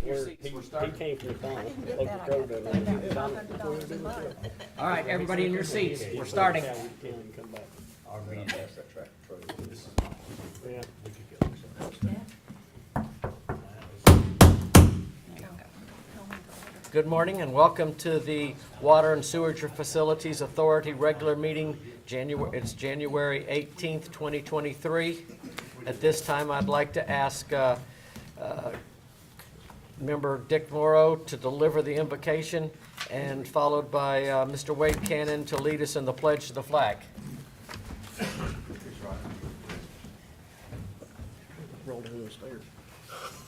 He came from the town. Local code doesn't. All right, everybody in your seats. We're starting. Come back. Our meeting, that's that track trailer. This is Yeah. we could get this. Good morning and welcome to the Water and Sewerage Facilities Authority regular meeting. It's January 18th, 2023. At this time, I'd like to ask Member Dick Morrow to deliver the invocation and followed by Mr. Wade Cannon to lead us in the pledge to the flag. Roll down the stairs.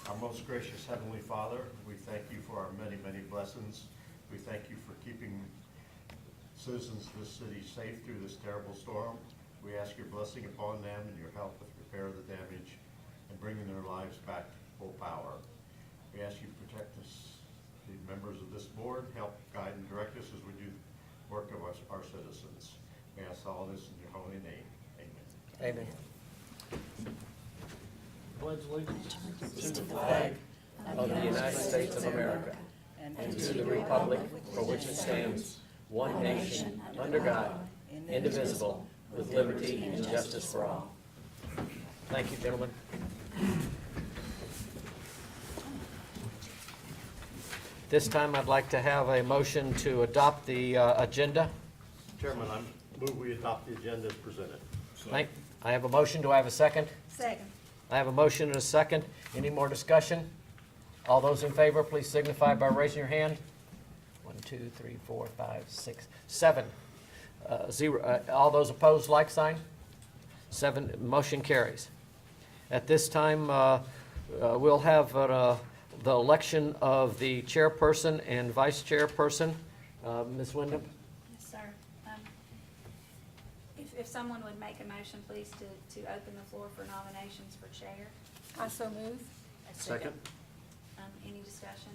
Our most gracious Heavenly Father, we thank you for our many, many blessings. We thank you for keeping citizens of this city safe through this terrible storm. We ask your blessing upon them and your help with repair of the damage and bringing their lives back to full power. We ask you to protect us, the members of this board, help guide and direct us as we do the work of our citizens. We ask all this in your holy name. Amen. Amen. Pledge allegiance To the flag of the United States of America and to the republic for which it stands, one nation, under God, indivisible, with liberty and justice for all. Thank you, gentlemen. This time, I'd like to have a motion to adopt the agenda. Chairman, I move we adopt the agenda as presented. I have a motion. Do I have a second? Second. I have a motion and a second. Any more discussion? All those in favor, please signify by raising your hand. 1, 2, 3, 4, 5, 6, 7. 0. All those opposed, like sign. 7. Motion carries. At this time, we'll have the election of the chairperson and vice chairperson. Ms. Wyndham? Yes, sir. If someone would make a motion, please, to open the floor for nominations for chair. I so move. Second. Any discussion?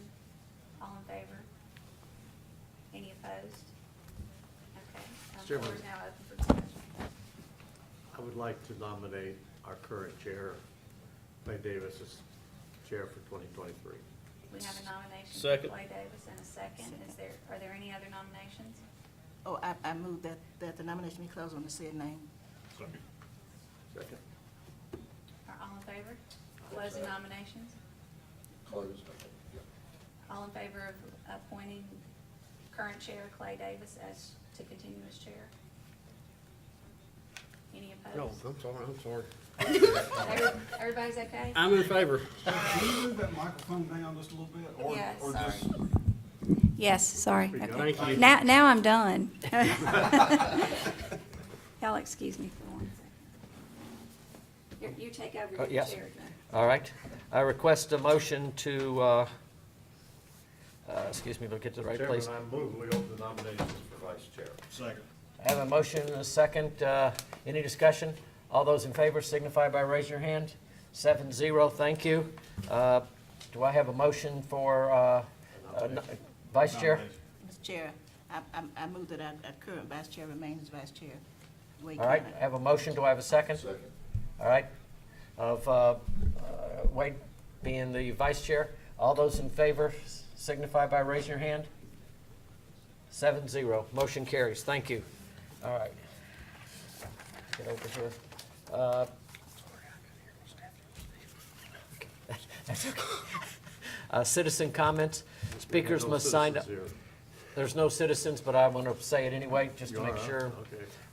All in favor? Any opposed? Okay. Chairman. Floor is now open for discussion. I would like to nominate our current chair, Clay Davis, as chair for 2023. We have a nomination for Second. Clay Davis and a second. Are there any other nominations? Oh, I move that the nomination be closed on the said name. Second. Are all in favor? Close the nominations. Closed. All in favor of appointing current chair Clay Davis as to continue as chair? Any No, opposed? I'm sorry. Everybody's okay? I'm in favor. Can you move that microphone down just a little bit? Or- Yeah, or sorry. just- Yes, sorry. There you go. Okay. Thank you. Now I'm done. Y'all excuse me for 1 second. You take over your yes. chair, John. All right. I request a motion to, excuse me, look at the right place. Chairman, I move we open the nominations for vice chair. Second. I have a motion and a second. Any discussion? All those in favor signify by raising your hand. 7-0, thank you. Do I have a motion for vice chair? Mr. Chair, I move that our current vice chair remains vice chair. Wade All right, Cannon. I have a motion. Do I have a second? Second. All right. Of Wade being the vice chair. All those in favor signify by raising your hand. 7-0, motion carries. Thank you. All right. Get over here. That's okay. Citizen comments. Speakers No must sign up. citizens here. There's no citizens, but I want to say it anyway, just to You make are, huh? sure.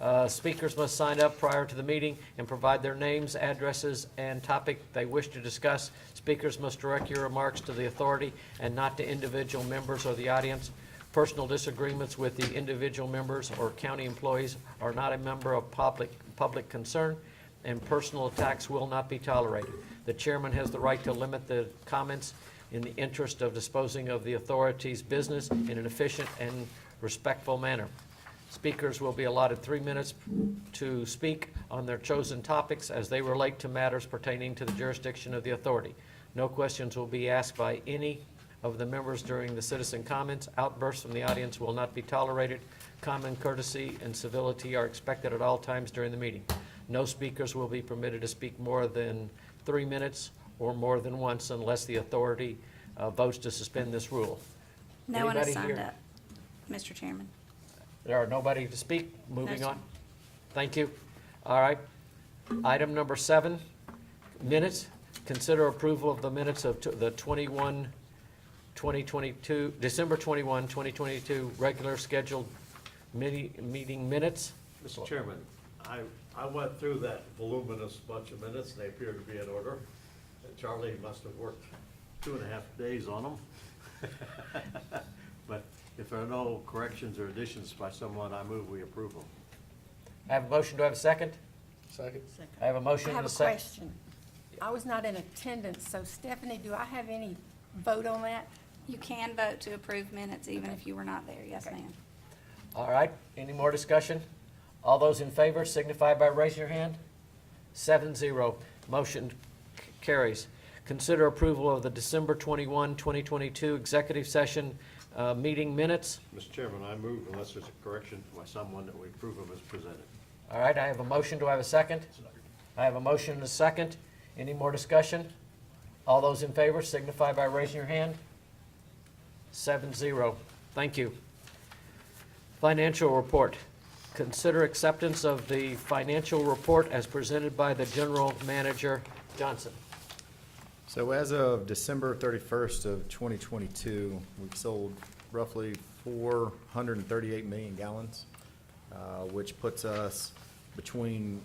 Okay. Speakers must sign up prior to the meeting and provide their names, addresses, and topic they wish to discuss. Speakers must direct your remarks to the authority and not to individual members or the audience. Personal disagreements with the individual members or county employees are not a member of public concern, and personal attacks will not be tolerated. The chairman has the right to limit the comments in the interest of disposing of the authority's business in an efficient and respectful manner. Speakers will be allotted 3 minutes to speak on their chosen topics as they relate to matters pertaining to the jurisdiction of the authority. No questions will be asked by any of the members during the citizen comments. Outbursts from the audience will not be tolerated. Common courtesy and civility are expected at all times during the meeting. No speakers will be permitted to speak more than 3 minutes or more than once unless the authority votes to suspend this rule. No one has Anybody signed here? up, Mr. Chairman. There are nobody to speak. Moving sir. on. Thank you. All right. Item number 7, minutes. Consider approval of the minutes of the 2022, December 21, 2022, regular scheduled meeting minutes. Mr. Chairman, I went through that voluminous bunch of minutes, and they appear to be in order. Charlie must have worked 2.5 days on them. But if there are no corrections or additions by someone, I move we approve them. I have a motion. Do I have a second? Second. I have a motion I have and a a second. question. I was not in attendance, so Stephanie, do I have any vote on that? You can vote to approve minutes even if you were not there. Yes, ma'am. All right. Any more discussion? All those in favor signify by raising your hand. 7-0. Motion carries. Consider approval of the December 21, 2022 executive session meeting minutes. Mr. Chairman, I move, unless there's a correction by someone, that we approve them as presented. All right, I have a motion. Do I have a second? I have a motion and a second. Any more discussion? All those in favor signify by raising your hand. 7-0. Thank you. Financial report. Consider acceptance of the financial report as presented by the General Manager Johnson. So as of December 31st of 2022, we've sold roughly 438 million gallons, which puts us between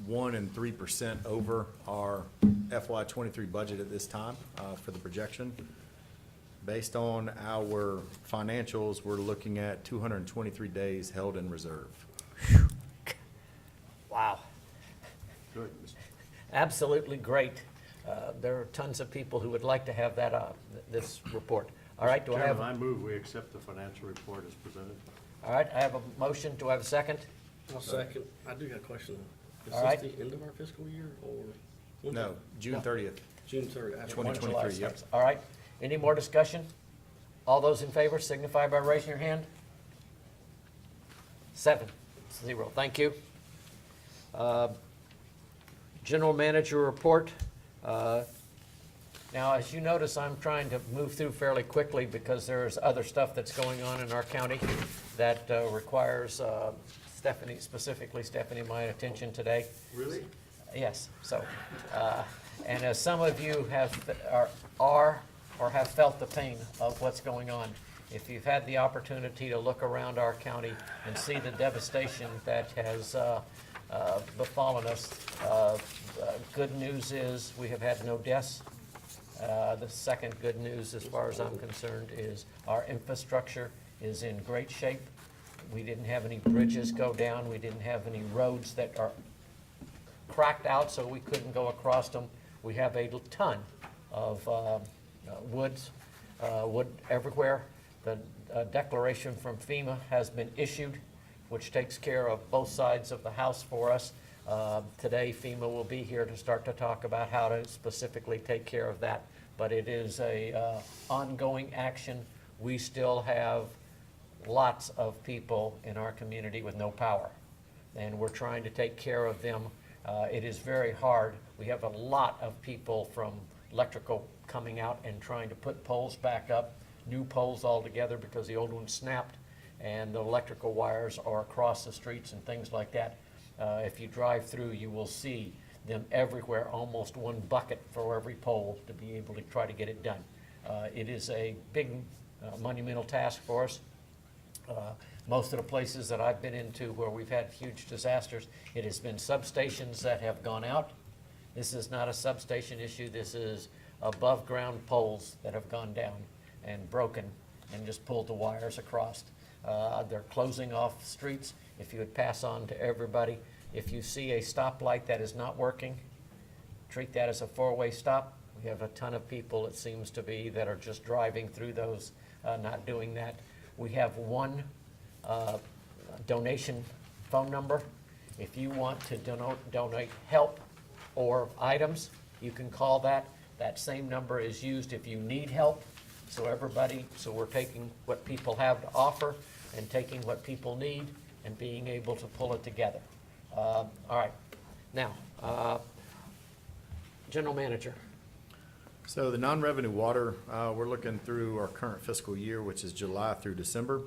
1% and 3% over our FY23 budget at this time for the projection. Based on our financials, we're looking at 223 days held in reserve. Wow, Good. Mr. absolutely great. There are tons of people who would like to have that, this report. All right, do I have, Chairman, I move we accept the financial report as presented. all right, I have a motion. Do I have a second? I'll second. I do got a question. Is All right. this the end of our fiscal year or? when's No, it? June No. 30th. June 30th. after- 2023, yep. All right, any more discussion? All those in favor signify by raising your hand. 7-0, thank you. General Manager report. Now, as you notice, I'm trying to move through fairly quickly because there's other stuff that's going on in our county that requires Stephanie, specifically Stephanie, my attention today. Really? Yes, so, and as some of you are or have felt the pain of what's going on, if you've had the opportunity to look around our county and see the devastation that has befallen us, good news is we have had no deaths. The second good news, as far as I'm concerned, is our infrastructure is in great shape. We didn't have any bridges go down. We didn't have any roads that are cracked out so we couldn't go across them. We have a ton of wood everywhere. The declaration from FEMA has been issued, which takes care of both sides of the house for us. Today, FEMA will be here to start to talk about how to specifically take care of that. But it is a ongoing action. We still have lots of people in our community with no power, and we're trying to take care of them. It is very hard. We have a lot of people from electrical coming out and trying to put poles back up, new poles altogether because the old ones snapped, and the electrical wires are across the streets and things like that. If you drive through, you will see them everywhere, almost one bucket for every pole to be able to try to get it done. It is a big monumental task for us. Most of the places that I've been into where we've had huge disasters, it has been substations that have gone out. This is not a substation issue. This is above ground poles that have gone down and broken and just pulled the wires across. They're closing off streets. If you would pass on to everybody, if you see a stoplight that is not working, treat that as a four-way stop. We have a ton of people, it seems to be, that are just driving through those, not doing that. We have one donation phone number. If you want to donate help or items, you can call that. That same number is used if you need help. So we're taking what people have to offer and taking what people need and being able to pull it together. All right. Now, General Manager. So the non-revenue water, we're looking through our current fiscal year, which is July through December.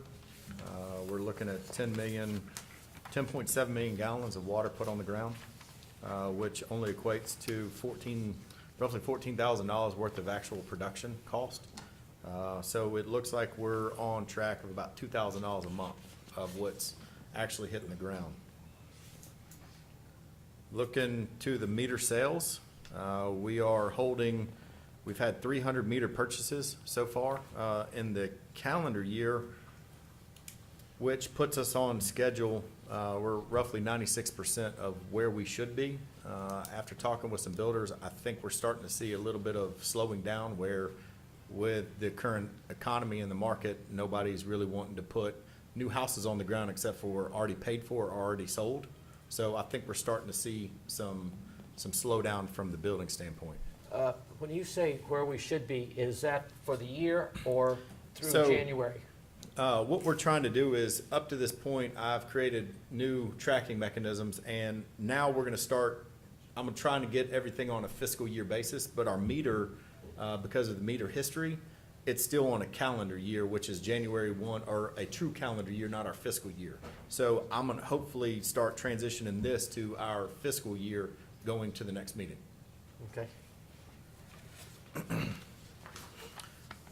We're looking at 10.7 million gallons of water put on the ground, which only equates to roughly $14,000 worth of actual production cost. So it looks like we're on track of about $2,000 a month of what's actually hitting the ground. Looking to the meter sales, we've had 300 meter purchases so far in the calendar year, which puts us on schedule. We're roughly 96% of where we should be. After talking with some builders, I think we're starting to see a little bit of slowing down where with the current economy in the market, nobody's really wanting to put new houses on the ground except for already paid for or already sold. So I think we're starting to see some slowdown from the building standpoint. When you say where we should be, is that for the year or through So- January? What we're trying to do is, up to this point, I've created new tracking mechanisms, and now we're gonna start, I'm trying to get everything on a fiscal year basis, but our meter, because of the meter history, it's still on a calendar year, which is January 1, or a true calendar year, not our fiscal year. So I'm gonna hopefully start transitioning this to our fiscal year going to the next meeting. Okay.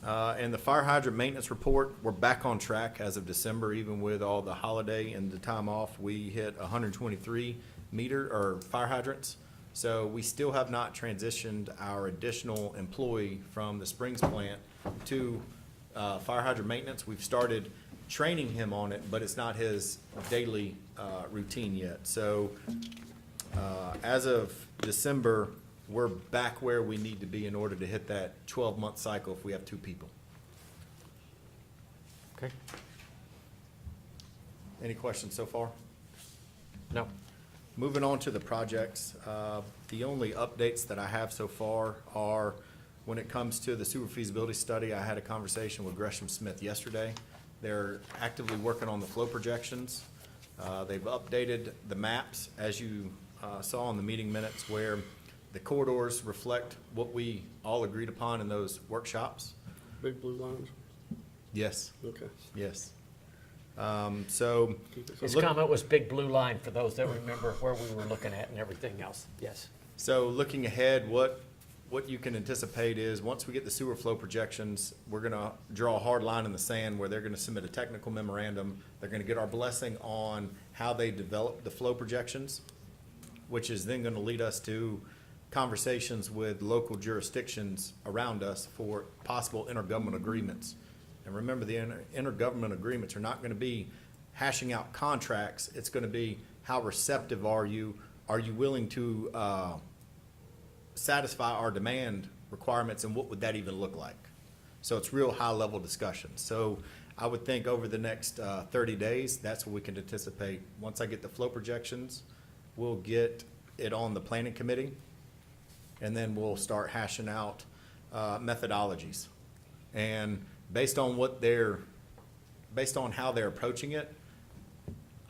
And the fire hydrant maintenance report, we're back on track as of December, even with all the holiday and the time off. We hit 123 fire hydrants. So we still have not transitioned our additional employee from the Springs plant to fire hydrant maintenance. We've started training him on it, but it's not his daily routine yet. So as of December, we're back where we need to be in order to hit that 12-month cycle if we have 2 people. Okay. Any questions so far? No. Moving on to the projects, the only updates that I have so far are when it comes to the sewer feasibility study. I had a conversation with Gresham Smith yesterday. They're actively working on the flow projections. They've updated the maps, as you saw in the meeting minutes, where the corridors reflect what we all agreed upon in those workshops. Big blue lines? Yes, Okay. yes. So. His look- comment was big blue line for those that remember where we were looking at and everything else. Yes. So looking ahead, what you can anticipate is, once we get the sewer flow projections, we're gonna draw a hard line in the sand where they're gonna submit a technical memorandum. They're gonna get our blessing on how they develop the flow projections, which is then gonna lead us to conversations with local jurisdictions around us for possible intergovernmental agreements. And remember, the intergovernmental agreements are not gonna be hashing out contracts. It's gonna be, how receptive are you? Are you willing to satisfy our demand requirements, and what would that even look like? So it's real high-level discussion. So I would think over the next 30 days, that's what we can anticipate. Once I get the flow projections, we'll get it on the planning committee, and then we'll start hashing out methodologies. And based on how they're approaching it,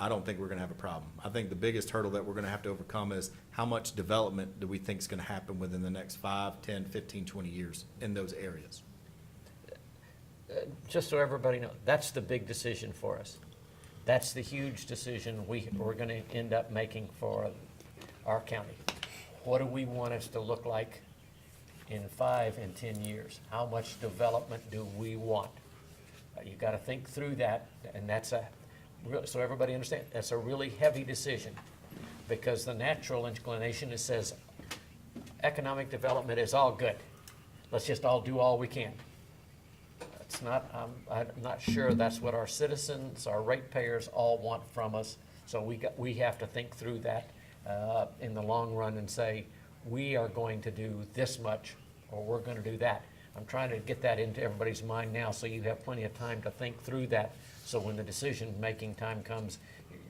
I don't think we're gonna have a problem. I think the biggest hurdle that we're gonna have to overcome is, how much development do we think is gonna happen within the next 5, 10, 15, 20 years in those areas? Just so everybody knows, that's the big decision for us. That's the huge decision we're going to end up making for our county. What do we want us to look like in 5 and 10 years? How much development do we want? You got to think through that, and so everybody understands, that's a really heavy decision, because the natural inclination is says economic development is all good. Let's just all do all we can. It's not, I'm not sure that's what our citizens, our ratepayers all want from us. So we have to think through that in the long run and say, we are going to do this much, or we're going to do that. I'm trying to get that into everybody's mind now, so you have plenty of time to think through that. So when the decision-making time comes,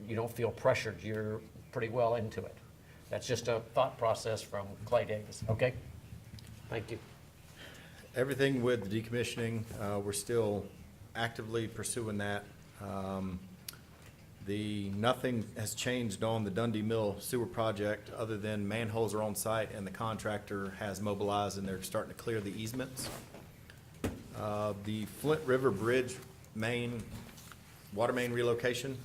you don't feel pressured. You're pretty well into it. That's just a thought process from Clay Davis. Okay? Thank you. Everything with the decommissioning, we're still actively pursuing that. Nothing has changed on the Dundee Mill sewer project, other than manholes are on site and the contractor has mobilized and they're starting to clear the easements. The Flint River Bridge water main relocation,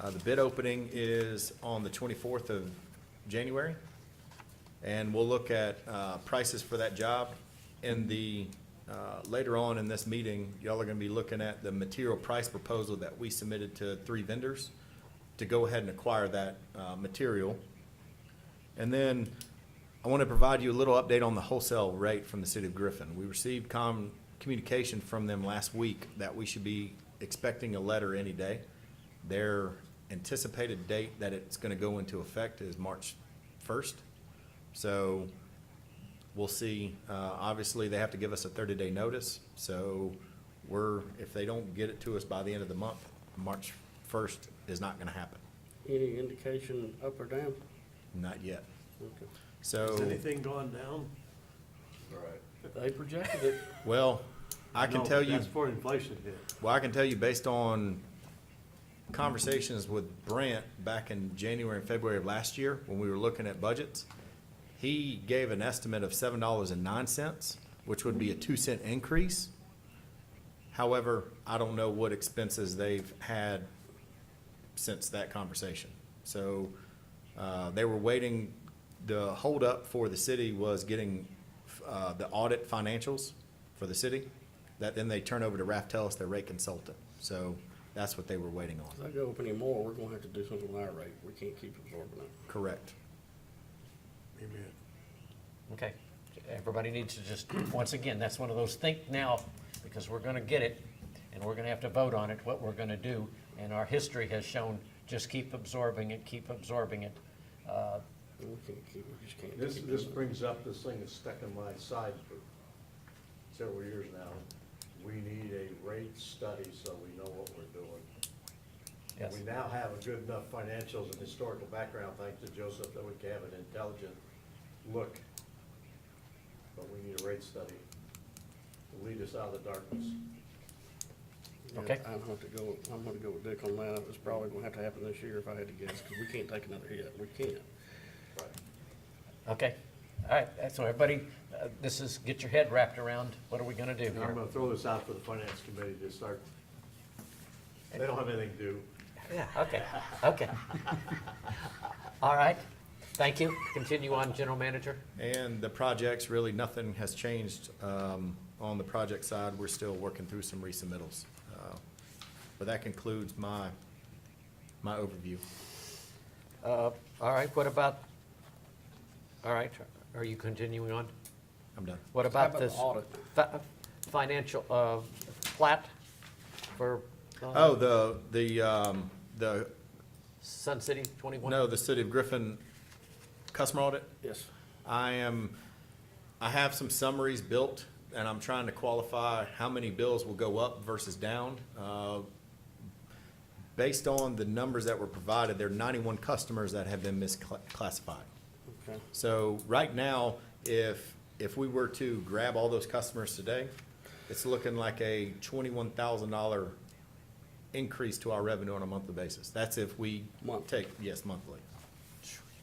the bid opening is on the 24th of January. And we'll look at prices for that job. Later on in this meeting, y'all are gonna be looking at the material price proposal that we submitted to 3 vendors to go ahead and acquire that material. And then I want to provide you a little update on the wholesale rate from the city of Griffin. We received communication from them last week that we should be expecting a letter any day. Their anticipated date that it's gonna go into effect is March 1st. So we'll see. Obviously, they have to give us a 30-day notice. So if they don't get it to us by the end of the month, March 1st is not gonna happen. Any indication up or down? Not yet. Okay. So, Has anything gone down? Right. They projected it. well, I can tell you, That's before inflation hit. well, I can tell you based on conversations with Brent back in January and February of last year, when we were looking at budgets, he gave an estimate of $7.09, which would be a 2-cent increase. However, I don't know what expenses they've had since that conversation. So, they were waiting, the holdup for the city was getting, the audit financials for the city, that then they turn over to Raftellus, their rate consultant. So that's what they were waiting on. If they go up anymore, we're gonna have to do something with our rate. We can't keep absorbing it. Correct. Amen. Okay, everybody needs to just, once again, that's one of those think now, because we're gonna get it, and we're gonna have to vote on it, what we're gonna do, and our history has shown, just keep absorbing it, keep absorbing it. We just can't This keep doing it. brings up this thing that's stuck in my side for several years now. We need a rate study so we know what we're doing. Yes. We now have a good enough financials and historical background, thanks to Joseph, that we can have an intelligent look. But we need a rate study to lead us out of the darkness. Yeah, Okay. I'm gonna go with Dick on that. It's probably gonna have to happen this year if I had to guess, because we can't take another hit. We can't. Right. Okay, all right, so everybody, this is, get your head wrapped around, what are we gonna do Now, I'm here? gonna throw this out for the finance committee to start. They don't have anything to do. Yeah, okay. All right, thank you, continue on, General Manager. And the projects, really, nothing has changed on the project side. We're still working through some resubmittals. But that concludes my overview. All right, what about, all right, are you continuing on? I'm done. What How about about this the audit? financial, plat for? Oh, the Sun City 21? no, the City of Griffin customer audit. Yes. I have some summaries built, and I'm trying to qualify how many bills will go up versus down. Based on the numbers that were provided, there are 91 customers that have been misclassified. Okay. So right now, if we were to grab all those customers today, it's looking like a $21,000 increase to our revenue on a monthly basis. That's if we Monthly. yes, monthly.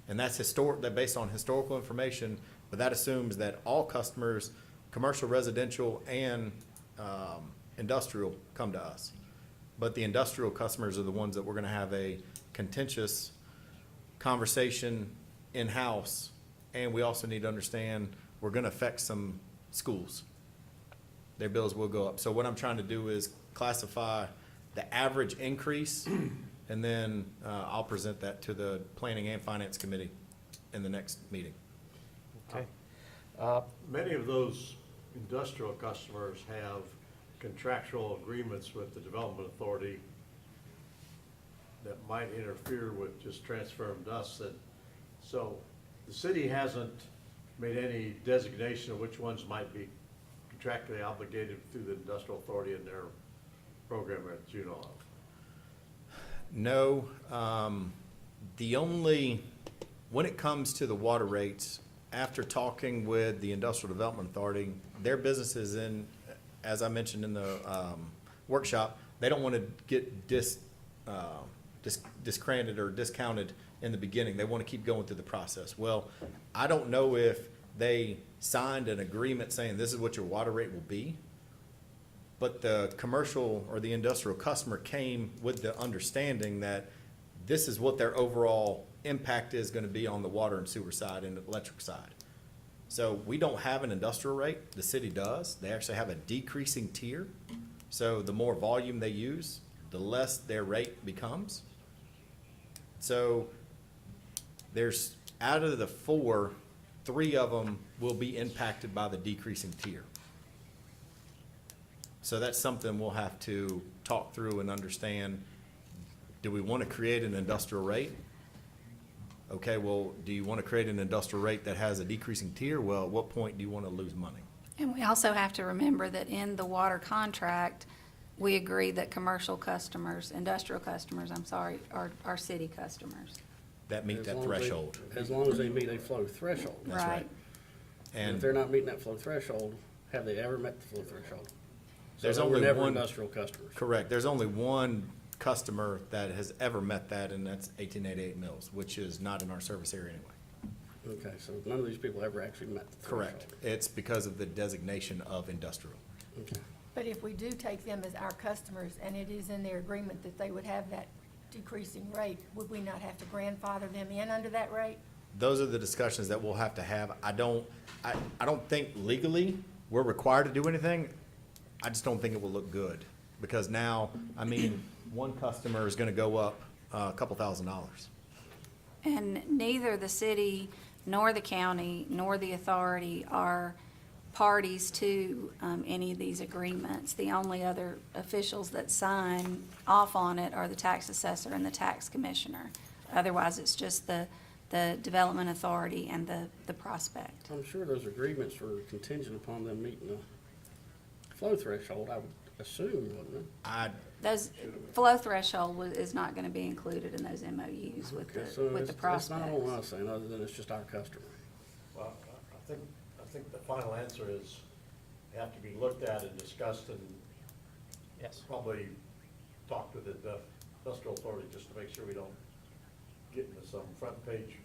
And that's based on historical information, but that assumes that all customers, commercial, residential, and industrial, come to us. But the industrial customers are the ones that we're gonna have a contentious conversation in-house, and we also need to understand, we're gonna affect some schools. Their bills will go up. So what I'm trying to do is classify the average increase, and then I'll present that to the Planning and Finance Committee in the next meeting. Okay. Many of those industrial customers have contractual agreements with the Development Authority that might interfere with just transferring to us. So the city hasn't made any designation of which ones might be contractually obligated through the Industrial Authority in their program that you know of. No, when it comes to the water rates, after talking with the Industrial Development Authority, their business is in, as I mentioned in the workshop, they don't want to get discredited or discounted in the beginning. They want to keep going through the process. Well, I don't know if they signed an agreement saying this is what your water rate will be, but the commercial or the industrial customer came with the understanding that this is what their overall impact is going to be on the water and sewer side and the electric side. So we don't have an industrial rate. The city does. They actually have a decreasing tier. So the more volume they use, the less their rate becomes. So there's, out of the 4, 3 of them will be impacted by the decreasing tier. So that's something we'll have to talk through and understand. Do we want to create an industrial rate? Okay, well, do you want to create an industrial rate that has a decreasing tier? Well, at what point do you want to lose money? And we also have to remember that in the water contract, we agree that commercial customers, industrial customers, I'm sorry, are city customers. That meet As that long as they- threshold. As long as they meet a flow threshold. That's right. And if And they're not meeting that flow threshold, have they ever met the flow threshold? So There's they were only never one- industrial customers. correct, there's only one customer that has ever met that, and that's 1888 Mills, which is not in our service area anyway. Okay, so none of these people ever actually met the threshold. Correct. It's because of the designation of industrial. Okay. But if we do take them as our customers, and it is in their agreement that they would have that decreasing rate, would we not have to grandfather them in under that rate? Those are the discussions that we'll have to have. I don't think legally we're required to do anything. I just don't think it will look good, because now, I mean, one customer is gonna go up a couple $1,000s. And neither the city nor the county nor the authority are parties to any of these agreements. The only other officials that sign off on it are the tax assessor and the tax commissioner. Otherwise, it's just the development authority and the prospect. I'm sure those agreements were contingent upon them meeting the flow threshold, I would assume, wouldn't it? Those flow threshold is not gonna be included in those MOUs with Okay, so the it's not on prospects. us then, other than it's just our customer. Well, I think the final answer is, they have to be looked at and discussed and Yes. probably talk to the industrial authority just to make sure we don't get into some front page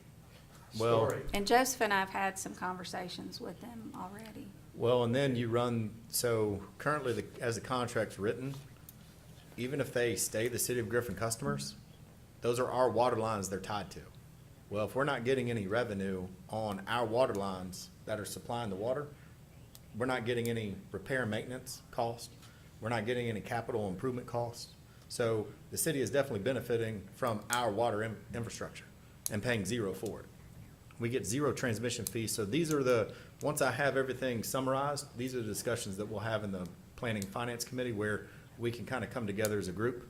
Well- story. And Joseph and I have had some conversations with them already. Well, and then you run, so currently, as the contract's written, even if they stay the City of Griffin customers, those are our water lines they're tied to. Well, if we're not getting any revenue on our water lines that are supplying the water, we're not getting any repair and maintenance cost, we're not getting any capital improvement costs. So the city is definitely benefiting from our water infrastructure and paying 0 for it. We get 0 transmission fees, so these are once I have everything summarized, these are the discussions that we'll have in the Planning and Finance Committee, where we can kind of come together as a group,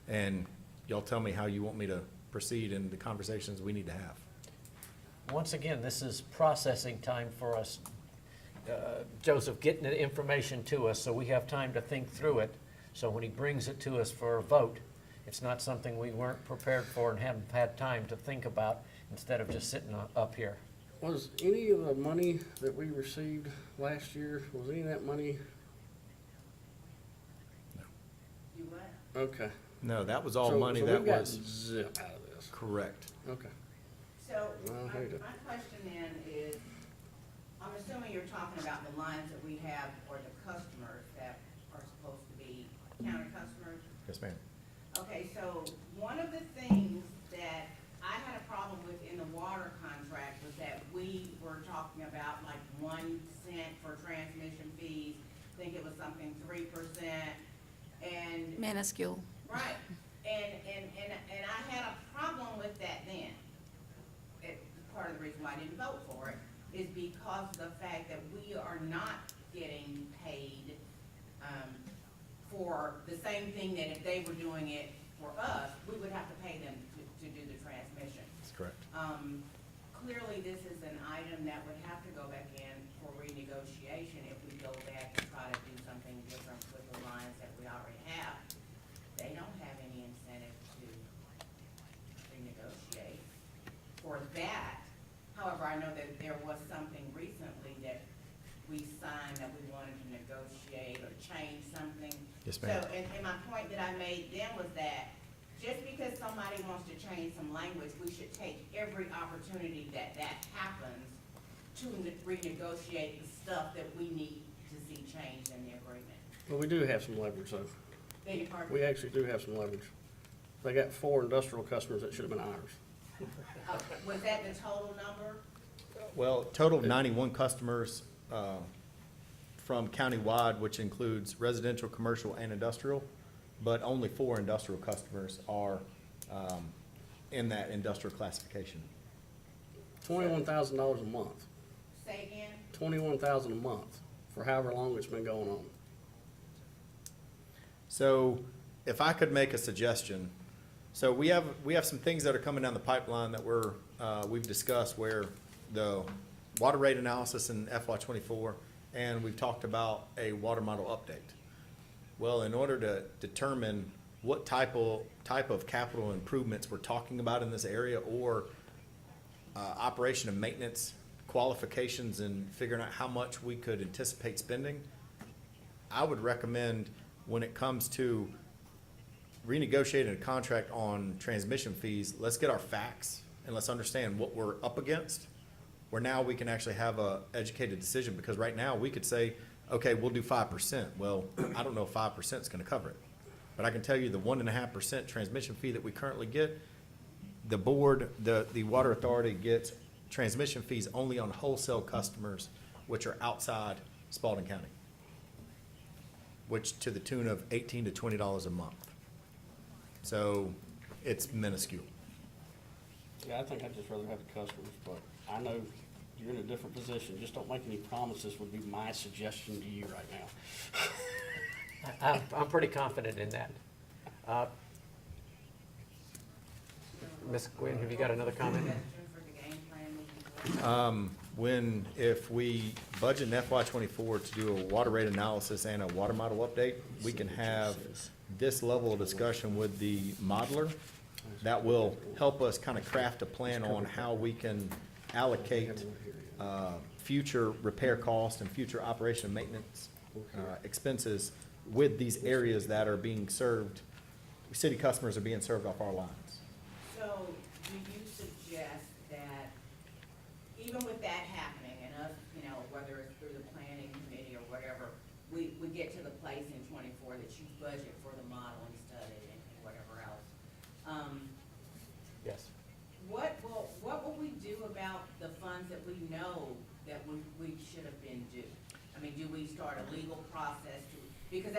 and y'all tell me how you want me to proceed in the conversations we need to have. Once again, this is processing time for us, Joseph, getting the information to us, so we have time to think through it. So when he brings it to us for a vote, it's not something we weren't prepared for and haven't had time to think about, instead of just sitting up here. Was any of the money that we received last year, was any of that money? You what? Okay. No, that was all So- money so that we've got was zip out of this. correct. Okay. So, Well, my here you go. question then is, I'm assuming you're talking about the lines that we have, or the customers that are supposed to be county customers? Yes, ma'am. Okay, so one of the things that I had a problem with in the water contract was that we were talking about like 1 cent for transmission fees. I think it was something 3%, and Minuscule. right, and I had a problem with that then. Part of the reason why I didn't vote for it is because of the fact that we are not getting paid, for the same thing that if they were doing it for us, we would have to pay them to do the transmission. That's correct. Clearly, this is an item that would have to go back in for renegotiation if we go back and try to do something different with the lines that we already have. They don't have any incentive to renegotiate for that. However, I know that there was something recently that we signed that we wanted to negotiate or change something. Yes, ma'am. So, and my point that I made then was that just because somebody wants to change some language, we should take every opportunity that happens to renegotiate the stuff that we need to see changed in the agreement. Well, we do have some leverage though. Beg your pardon? We actually do have some leverage. They got 4 industrial customers that should have been ours. Was that the total number? Well, total of 91 customers from countywide, which includes residential, commercial, and industrial, but only 4 industrial customers are in that industrial classification. $21,000 a month. Say again? $21,000 a month for however long it's been going on. So if I could make a suggestion, so we have some things that are coming down the pipeline that we've discussed where the water rate analysis in FY '24, and we've talked about a water model update. Well, in order to determine what type of capital improvements we're talking about in this area, or operation and maintenance qualifications, and figuring out how much we could anticipate spending, I would recommend, when it comes to renegotiating a contract on transmission fees, let's get our facts and let's understand what we're up against, where now we can actually have a educated decision. Because right now we could say, okay, we'll do 5%. Well, I don't know if 5% is gonna cover it. But I can tell you the 1.5% transmission fee that we currently get, the board, the water authority gets transmission fees only on wholesale customers, which are outside Spalding County, which to the tune of $18 to $20 a month. So it's minuscule. Yeah, I think I'd just rather have the customers, but I know you're in a different position. Just don't make any promises would be my suggestion to you right now. I'm pretty confident in that. Ms. Gwynn, have you got another comment? Suggestion for the game plan moving forward? If we budget in FY '24 to do a water rate analysis and a water model update, we can have this level of discussion with the modeler. That will help us kind of craft a plan on how we can allocate future repair costs and future operation and maintenance expenses with these areas that are being served, city customers are being served off our lines. So, do you suggest that even with that happening, and us, you know, whether it's through the planning committee or whatever, we get to the place in '24 that you budget for the modeling study and whatever else? Yes. What will we do about the funds that we know that we should have been due? I mean, do we start a legal process to, because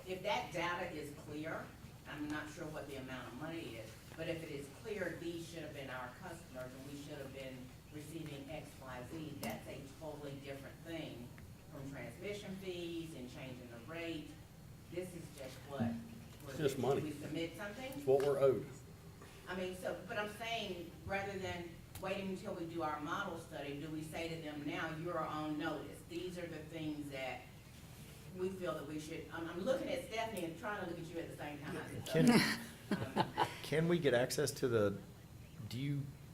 if that data is clear, I'm not sure what the amount of money is, but if it is clear, these should have been our customers and we should have been receiving X, Y, Z, that's a totally different thing from transmission fees and changing the rate. This is just what? It's just money. Do we submit something? It's what we're owed. I mean, so, but I'm saying, rather than waiting until we do our model study, do we say to them now, you're on notice? These are the things that we feel that we should, I'm looking at Stephanie and trying to look at you at the same time. Can we get access to the,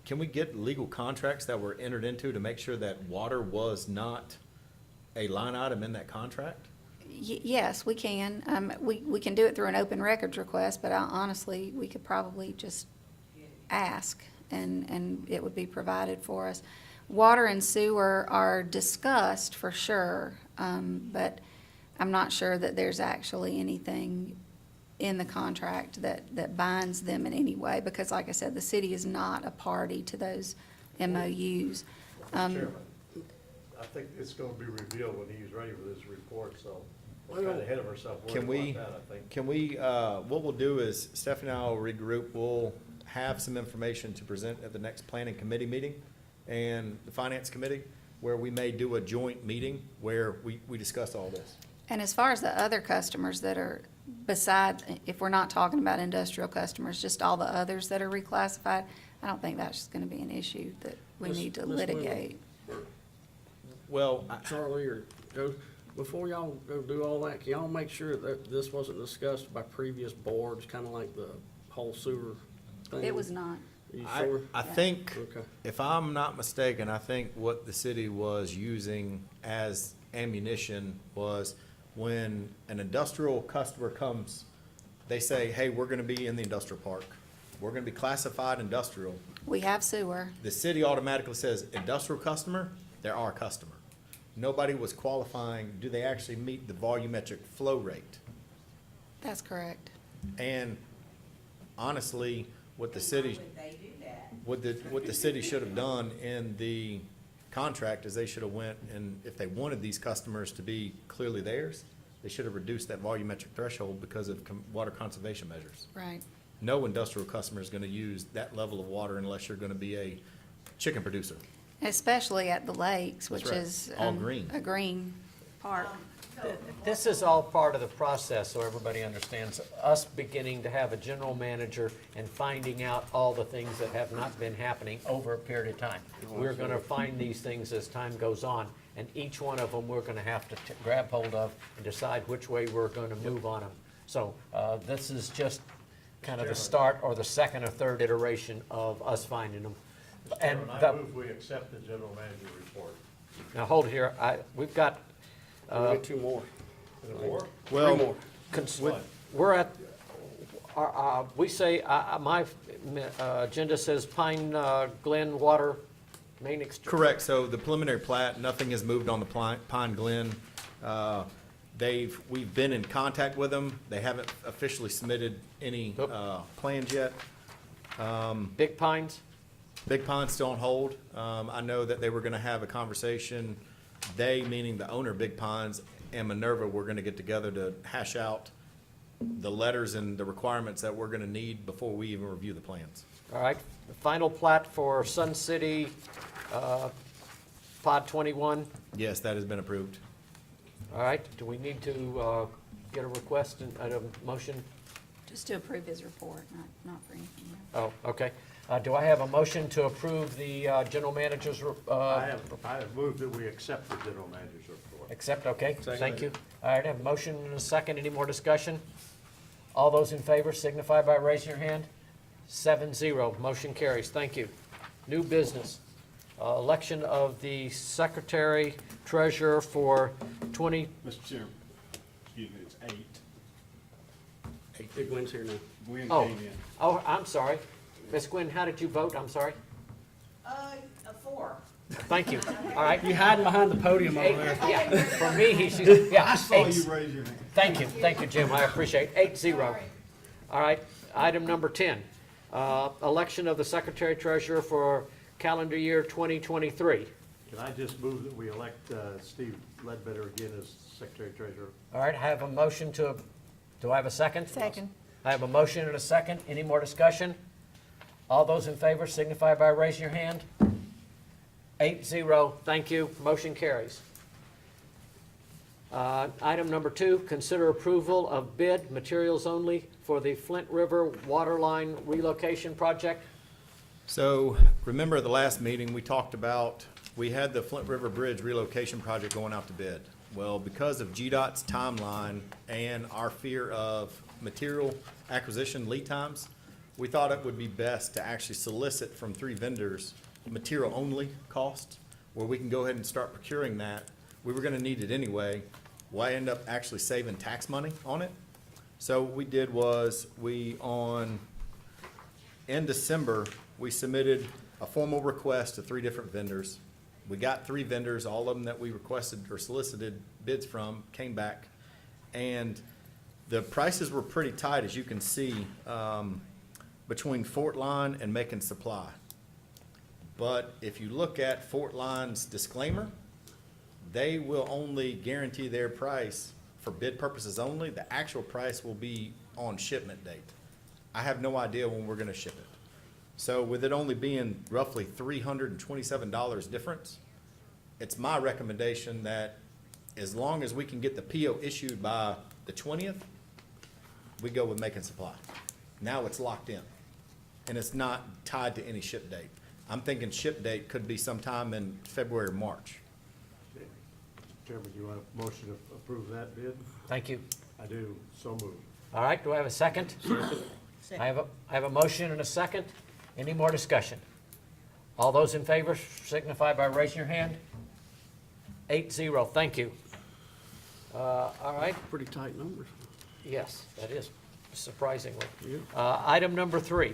can we get legal contracts that were entered into to make sure that water was not a line item in that contract? Yes, we can. We can do it through an open records request, but honestly, we could probably just ask, and it would be provided for us. Water and sewer are discussed for sure, but I'm not sure that there's actually anything in the contract that binds them in any way, because like I said, the city is not a party to those MOUs. Chairman, I think it's gonna be revealed when he's ready for this report, so we're kind of ahead of ourselves Can worrying about that, I think. Can we, what we'll do is Stephanie and I will regroup, we'll have some information to present at the next planning committee meeting and the finance committee, where we may do a joint meeting where we discuss all this. And as far as the other customers that are besides, if we're not talking about industrial customers, just all the others that are reclassified, I don't think that's gonna be an issue that we Ms. need to Ms. litigate. Well, Charlie or Joe, before y'all go do all that, can y'all make sure that this wasn't discussed by previous boards, kind of like the whole sewer thing? It was not. Are you sure? I think, Okay. if I'm not mistaken, I think what the city was using as ammunition was when an industrial customer comes, they say, hey, we're gonna be in the industrial park. we're gonna be classified industrial. We have sewer. The city automatically says industrial customer, they're our customer. Nobody was qualifying, do they actually meet the volumetric flow rate? That's correct. And honestly, what the Why city, would they do that? what the city should have done in the contract is they should have went, and if they wanted these customers to be clearly theirs, they should have reduced that volumetric threshold because of water conservation measures. Right. No industrial customer is gonna use that level of water unless you're gonna be a chicken producer. Especially at the lakes, That's which right. is. All green. A green park. This is all part of the process, so everybody understands, us beginning to have a general manager and finding out all the things that have not been happening over a period of time. We're gonna find these things as time goes on, and each one of them, we're gonna have to grab hold of and decide which way we're gonna move on them. So, this is just kind of the start or the second or third iteration of us finding them. And Chairman, I the, move we accept the general manager report. now hold here, we've got, We got two more. Or? Three more. we're at, we say, my agenda says Pine Glen Water Main Extension. Correct, so the preliminary plat, nothing has moved on the Pine Glen. We've been in contact with them, they haven't officially submitted any, plans yet. Big Pines? Big Pond's still on hold. I know that they were gonna have a conversation, they, meaning the owner of Big Ponds, and Minerva were gonna get together to hash out the letters and the requirements that we're gonna need before we even review the plans. All right, the final plat for Sun City, Pod 21. Yes, that has been approved. All right, do we need to get a request and a motion? Just to approve his report, not for anything else. Oh, okay. Do I have a motion to approve the general manager's, I have moved that we accept the general manager's report. accept, okay, thank you. All right, I have a motion and a second. Any more discussion? All those in favor signify by raising your hand. 7-0, motion carries. Thank you. New business. Election of the secretary treasurer for Mr. Chairman, excuse me, it's 8. Big wins here now. Gwen Oh, came in. oh, I'm sorry. Ms. Gwynn, how did you vote? I'm sorry. A 4. Thank you. All right. You hiding behind the podium over Eight, there. yeah, for me, he's, yeah. I saw eight- you raise your hand. Thank you, Jim, I appreciate. 8-0. All right, item number 10, election of the secretary treasurer for calendar year 2023. Can I just move that we elect Steve Ledbetter again as secretary treasurer? All right, I have a motion to, do I have a second? Second. I have a motion and a second. Any more discussion? All those in favor signify by raising your hand. 8-0, thank you, motion carries. Item number 2, consider approval of bid materials only for the Flint River Waterline Relocation Project. So, remember at the last meeting, we talked about, we had the Flint River Bridge relocation project going out to bid. Well, because of GDOT's timeline and our fear of material acquisition lead times, we thought it would be best to actually solicit from 3 vendors material-only costs, where we can go ahead and start procuring that. We were gonna need it anyway. Why end up actually saving tax money on it? So what we did was, in December, we submitted a formal request to 3 different vendors. We got 3 vendors, all of them that we requested or solicited bids from came back. And the prices were pretty tight, as you can see, between Fort Line and Macon Supply. But if you look at Fort Line's disclaimer, they will only guarantee their price for bid purposes only. The actual price will be on shipment date. I have no idea when we're gonna ship it. So with it only being roughly $327 difference, it's my recommendation that as long as we can get the PO issued by the 20th, we go with Macon Supply. Now it's locked in, and it's not tied to any ship date. I'm thinking ship date could be sometime in February or March. Chairman, you want a motion to approve that bid? Thank you. I do, so moved. All right, do I have a second? I have a motion and a second. Any more discussion? All those in favor signify by raising your hand. 8-0, thank you. All right, Pretty tight numbers. yes, that is surprisingly. Yeah. Item number 3,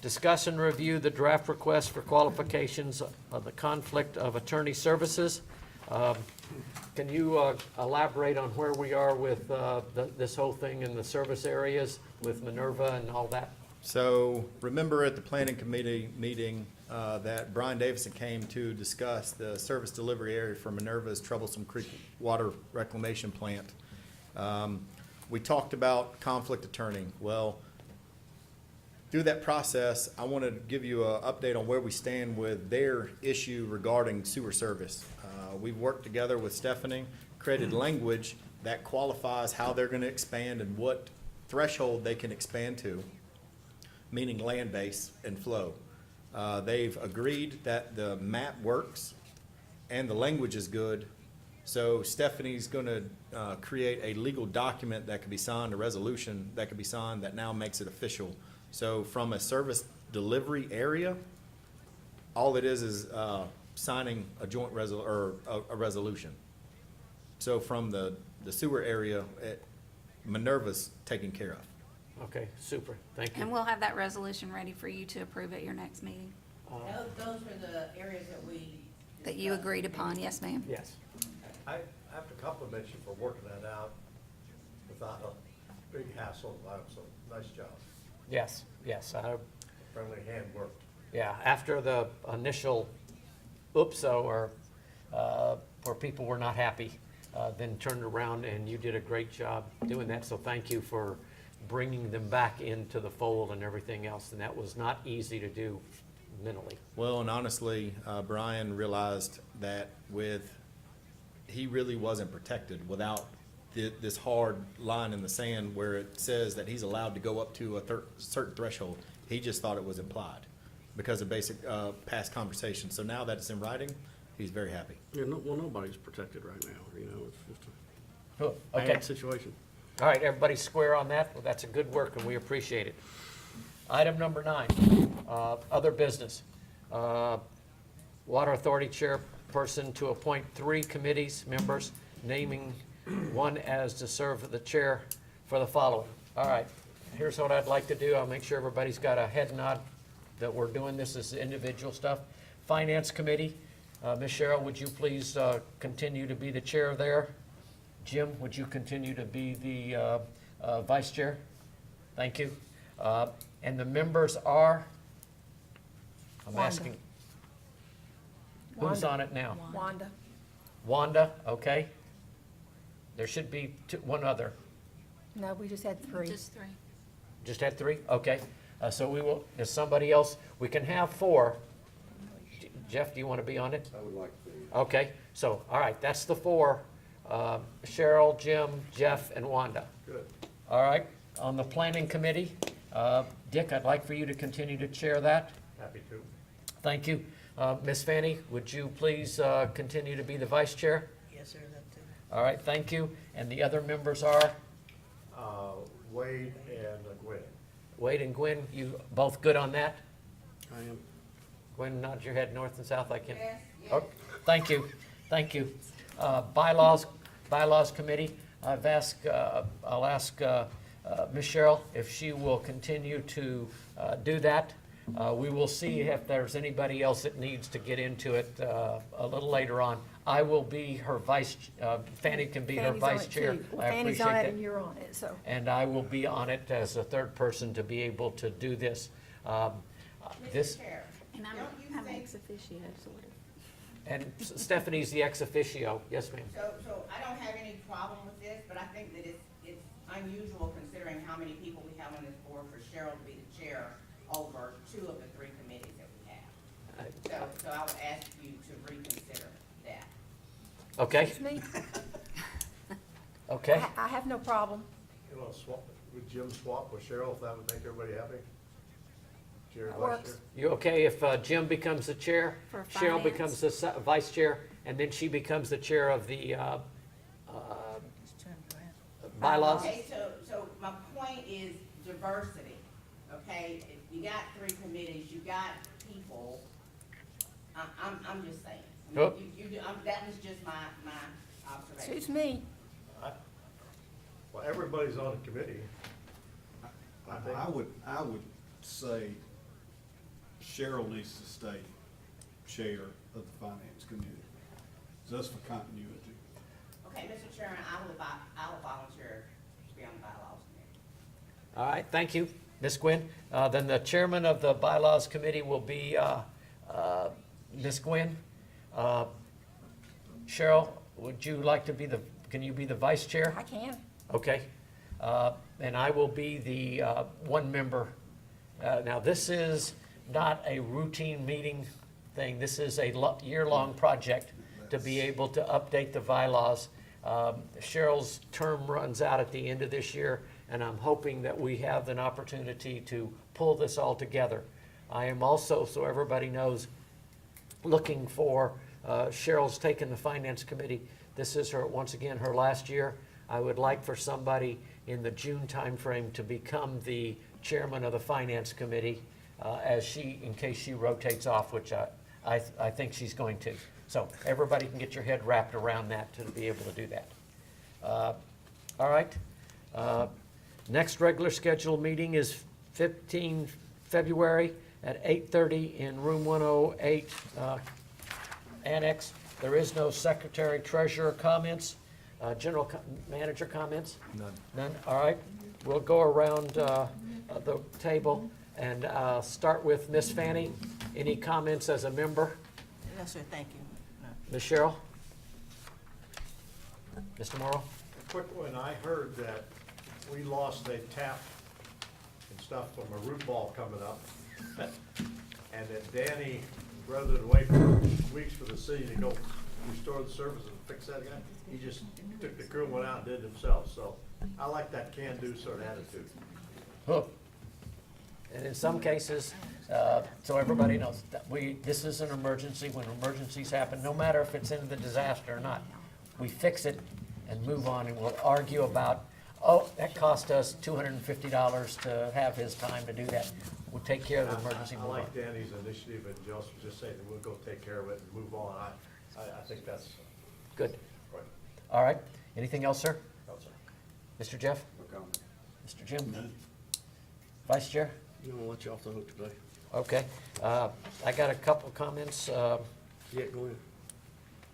Discuss and review the draft request for qualifications of the conflict of attorney services. Can you elaborate on where we are with this whole thing in the service areas with Minerva and all that? So remember at the planning committee meeting that Brian Davison came to discuss the service delivery area for Minerva's Troublesome Creek Water Reclamation Plant. We talked about conflict attorney. Well, through that process, I want to give you an update on where we stand with their issue regarding sewer service. We've worked together with Stephanie, created language that qualifies how they're going to expand and what threshold they can expand to, meaning land base and flow. They've agreed that the map works and the language is good. So Stephanie's going to create a legal document that can be signed, a resolution that can be signed that now makes it official. So from a service delivery area, all it is signing a joint a resolution. So from the sewer area, Minerva's taken care of. Okay, super, thank And you. we'll have that resolution ready for you to approve at your next meeting, Those are the areas that we. that you agreed upon, yes, ma'am? Yes. I have to compliment you for working that out without a big hassle. So nice job. Yes, yes. Friendly hand work. Yeah, after the initial oopso or where people were not happy, then turned around and you did a great job doing that. So thank you for bringing them back into the fold and everything else. And that was not easy to do mentally. Well, and honestly, Brian realized that he really wasn't protected without this hard line in the sand where it says that he's allowed to go up to a certain threshold. He just thought it was implied because of basic past conversation. So now that it's in writing, he's very happy. Yeah, well, nobody's protected right now, you know, it's just a Cool. Okay. bad situation. All right, everybody square on that? Well, that's a good work, and we appreciate it. Item number 9, other business. Water Authority Chairperson to appoint 3 committees members, naming one as to serve the chair for the following. All right, here's what I'd like to do. I'll make sure everybody's got a head nod that we're doing this as individual stuff. Finance Committee, Ms. Cheryl, would you please continue to be the chair there? Jim, would you continue to be the vice chair? Thank you. And the members are, I'm Wanda. asking, who's Wanda. on it now? Wanda. Wanda, okay. There should be one other. No, we just had 3. Just 3. Just had 3? Okay. So we will, is somebody else? We can have 4. Jeff, do you want to be on it? I would like to. Okay, so, all right, that's the 4. Cheryl, Jim, Jeff, and Wanda. Good. All right, on the planning committee, Dick, I'd like for you to continue to chair that. Happy to. Thank you. Ms. Fanny, would you please continue to be the vice chair? Yes, sir, that too. All right, thank you. And the other members are Wade and Gwen. Wade and Gwen, you both good on that? I am. Gwen, nod your head north and south like him. Yes, yes. Oh, thank you, thank you. Bylaws Committee, I'll ask Ms. Cheryl if she will continue to do that. We will see if there's anybody else that needs to get into it a little later on. I will be her vice, Fanny can be her Fanny's on vice it, chair. too. Well, I Fanny's appreciate on it that. and you're on it, so. And I will be on it as a third person to be able to do this. This, Mr. Chair, And don't you I'm think, ex officio, sort of. and Stephanie's the ex officio. Yes, ma'am. so I don't have any problem with this, but I think that it's unusual considering how many people we have on this board for Cheryl to be the chair over 2 of the 3 committees that we have. So I would ask you to reconsider that. Okay, Excuse me? okay. I have no problem. You want to swap, would Jim swap with Cheryl if that would make everybody happy? Chair, That vice works. chair? You okay if Jim becomes the chair? For Cheryl finance. becomes the vice chair, and then she becomes the chair of the Just turn it around. bylaws? Okay, so my point is diversity, okay? If you got 3 committees, you got people, I'm just saying. Oh. That was just my observation. Suits me. Well, everybody's on the committee. I think. I would say Cheryl needs to stay chair of the finance committee, just for continuity. Okay, Mr. Chairman, I will volunteer to be on the bylaws committee. All right, thank you, Ms. Gwynn. Then the chairman of the bylaws committee will be Ms. Gwynn. Cheryl, would you like to be can you be the vice chair? I can. Okay. And I will be the one member. Now, this is not a routine meeting thing. This is a year-long project to be able to update the bylaws. Cheryl's term runs out at the end of this year, and I'm hoping that we have an opportunity to pull this all together. I am also, so everybody knows, looking for, Cheryl's taken the finance committee. This is her, once again, her last year. I would like for somebody in the June timeframe to become the chairman of the finance committee, in case she rotates off, which I think she's going to. So everybody can get your head wrapped around that to be able to do that. All right. Next regular scheduled meeting is 15 February at 8:30 in room 108, annex. There is no secretary treasurer comments. General manager comments? None. None, all right. We'll go around the table and start with Ms. Fanny. Any comments as a member? No, sir, thank you. No. Ms. Cheryl? Mr. Morrow? Quick one, I heard that we lost a tap and stuff from a root ball coming up. And that Danny, rather than wait for weeks for the city to go restore the service and fix that again, he just took the crew, went out and did it himself. So I like that can-do sort of attitude. Huh. And in some cases, so everybody knows, that this is an emergency. When emergencies happen, no matter if it's in the disaster or not, we fix it and move on, and we'll argue about, oh, that cost us $250 to have his time to do that. We'll take care of the emergency. I move on. like Danny's initiative, and Joseph just saying that we'll go take care of it and move on. I think that's Good. right. All right. Anything else, sir? No, sir. Mr. Jeff? No comment. Mr. Jim? None. Vice Chair? You don't want you off the hook today. Okay. I got a couple comments. Yeah, go ahead.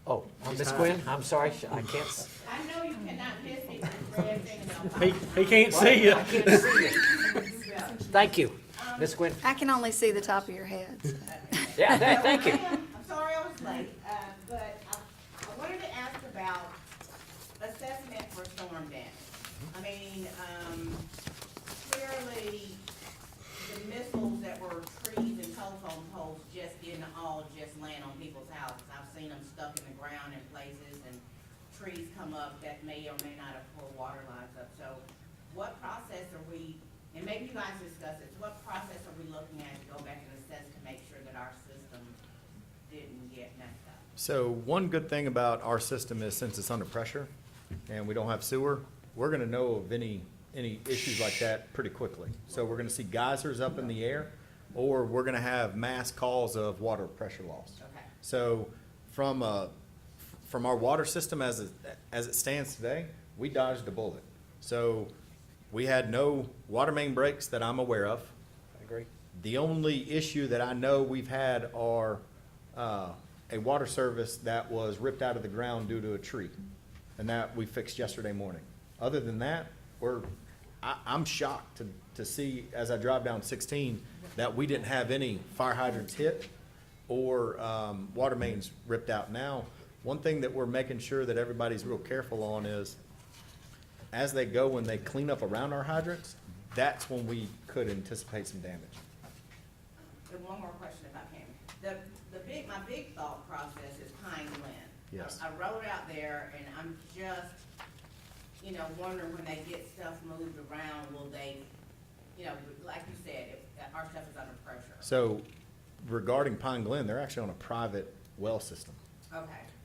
Oh, Ms. Gwynn, I'm sorry, I can't. I know you cannot miss me with red fingernail He can't see you. I can't see you. polish. Thank you, Ms. Gwynn. I can only see the top of your head. So. Yeah, thank you. I'm sorry I was late, but I wanted to ask about assessment for storm damage. I mean, clearly, the missiles that were trees and telephone poles didn't all land on people's houses. I've seen them stuck in the ground in places, and trees come up that may or may not have pulled water lines up. So what process are we, and maybe you guys discuss it, what process are we looking at to go back and assess to make sure that our system didn't get messed up? So one good thing about our system is since it's under pressure and we don't have sewer, we're gonna know of any issues like that pretty quickly. So we're gonna see geysers up in the air, or we're gonna have mass calls of water pressure loss. Okay. So from our water system as it stands today, we dodged a bullet. So we had no water main breaks that I'm aware of. I agree. The only issue that I know we've had are a water service that was ripped out of the ground due to a tree, and that we fixed yesterday morning. Other than that, I'm shocked to see, as I drive down 16, that we didn't have any fire hydrants hit or water mains ripped out. Now, one thing that we're making sure that everybody's real careful on is, as they go and they clean up around our hydrants, that's when we could anticipate some damage. And one more question if I can. My big thought process is Pine Glen. Yes. I rode out there and I'm just, wondering when they get stuff moved around, will they, like you said, if our stuff is under pressure. So regarding Pine Glen, they're actually on a private well system. Okay,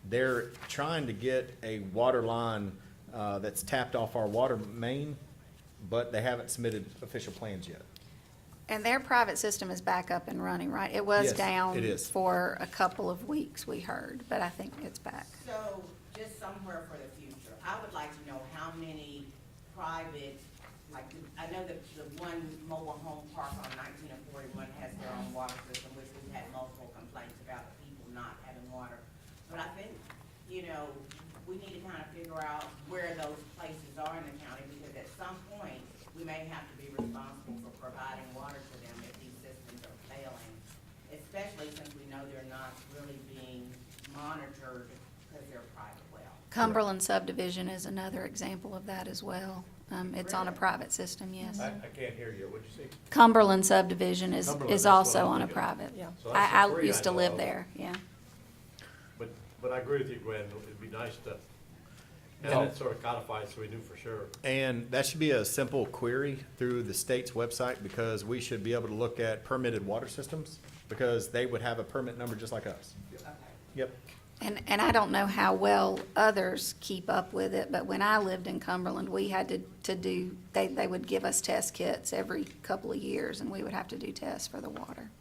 They're trying to get a water line that's tapped off our water main, but they haven't submitted official plans yet. And their private system is back up and running, right? It was Yes, down it is. for a couple of weeks, we heard, but I think it's back. so just somewhere for the future, I would like to know how many private like, I know that the one mobile home park on 19 and 41 has their own water system, which we've had multiple complaints about the people not having water. But I think, you know, we need to kind of figure out where those places are in the county, because at some point, we may have to be responsible for providing water to them if these systems are failing, especially since we know they're not really being monitored because they're private well. Cumberland subdivision is another example of that as well. It's on a private system, yes. I can't hear you, what'd you say? Cumberland subdivision is Cumberland, is that's what also I'm on a thinking. private. Yeah. So that's the I three used to know live of. there, yeah. But I agree with you, Gwen, it'd be nice to Yeah. have it sort of codified so we knew for sure. And that should be a simple query through the state's website, because we should be able to look at permitted water systems, because they would have a permit number just like us. Okay. Yep. And I don't know how well others keep up with it, but when I lived in Cumberland, we had to do, they would give us test kits every couple of years, and we would have to do tests for the water.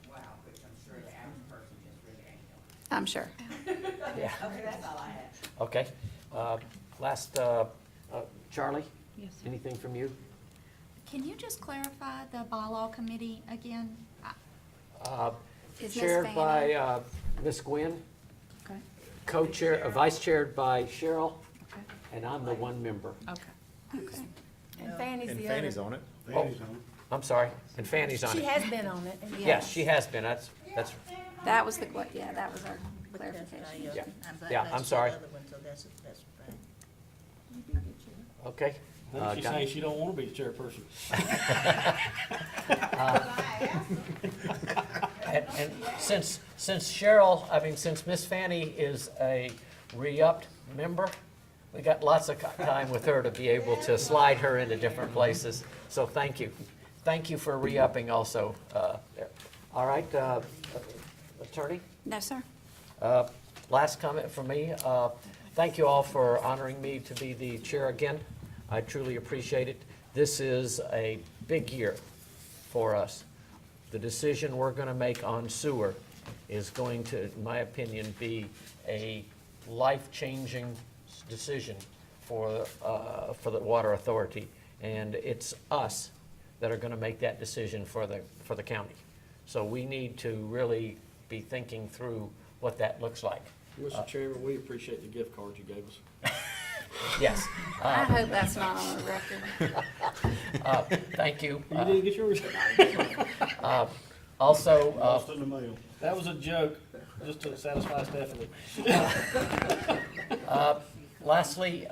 Wow, which I'm sure the average person just really ain't doing. I'm sure. Yeah. Okay, that's all I had. Okay. Last, Charlie? Yes, sir. Anything from you? Can you just clarify the bylaw committee again? Is Ms. Chaired Fanning? by Ms. Gwen, Okay, co-chair, vice chaired by Cheryl, okay, and I'm the one member. okay. Okay. And Fanny's And the Fanny's other. on it. Fanny's on it. I'm sorry, and Fanny's on She it. has been on it. and- Yes, she has been, that's, That was the, yeah, that was our But that's clarification. Yeah. I'm Yeah, glad I'm that's sorry. the other one, so that's fine. okay. I think she's Got- saying she don't wanna be the chairperson. And since Cheryl, since Miss Fanny is a re-upped member, we got lots of time with her to be able to slide her into different places. So thank you. Thank you for re-upping also. All right, Attorney? No, sir. Last comment from me. Thank you all for honoring me to be the chair again. I truly appreciate it. This is a big year for us. The decision we're going to make on sewer is going to, in my opinion, be a life-changing decision for the Water Authority. And it's us that are going to make that decision for the county. So we need to really be thinking through what that looks like. Mr. Chairman, we appreciate the gift card you gave us. Yes. I hope that's not on the record. Thank you. You didn't get yours? Also, Lost in the mail. That was a joke, just to satisfy Stephanie. lastly,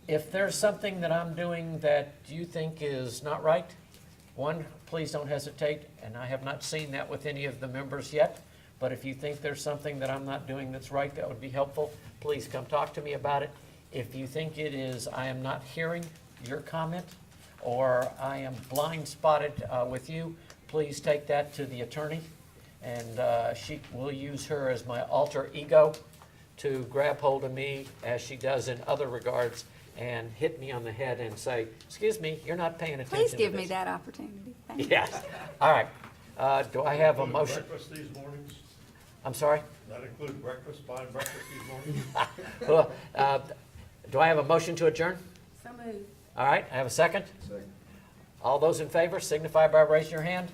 if there's something that I'm doing that you think is not right, one, please don't hesitate, and I have not seen that with any of the members yet, but if you think there's something that I'm not doing that's right that would be helpful, please come talk to me about it. If you think it is, I am not hearing your comment, or I am blind spotted with you, please take that to the attorney, and she will use her as my alter ego to grab hold of me, as she does in other regards, and hit me on the head and say, excuse me, you're not paying attention to Please this. give me that opportunity. Thank you. Yes. All right. Do I have a motion? Breakfast these mornings? I'm sorry? That include breakfast, buying breakfast these mornings? Do I have a motion to adjourn? So moved. All right, I have a second. Second. All those in favor signify by raising your hand.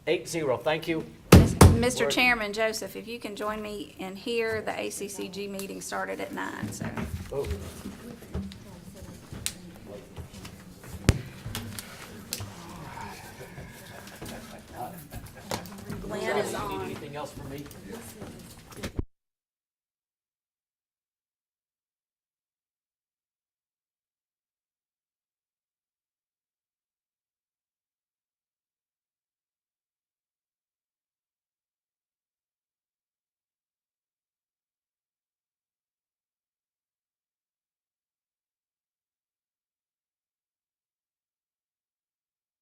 8-0, thank you. Mr. Chairman, Joseph, if you can join me in here, the ACCG meeting started at 9, so. Oh. Glenn is on. Anything else from me?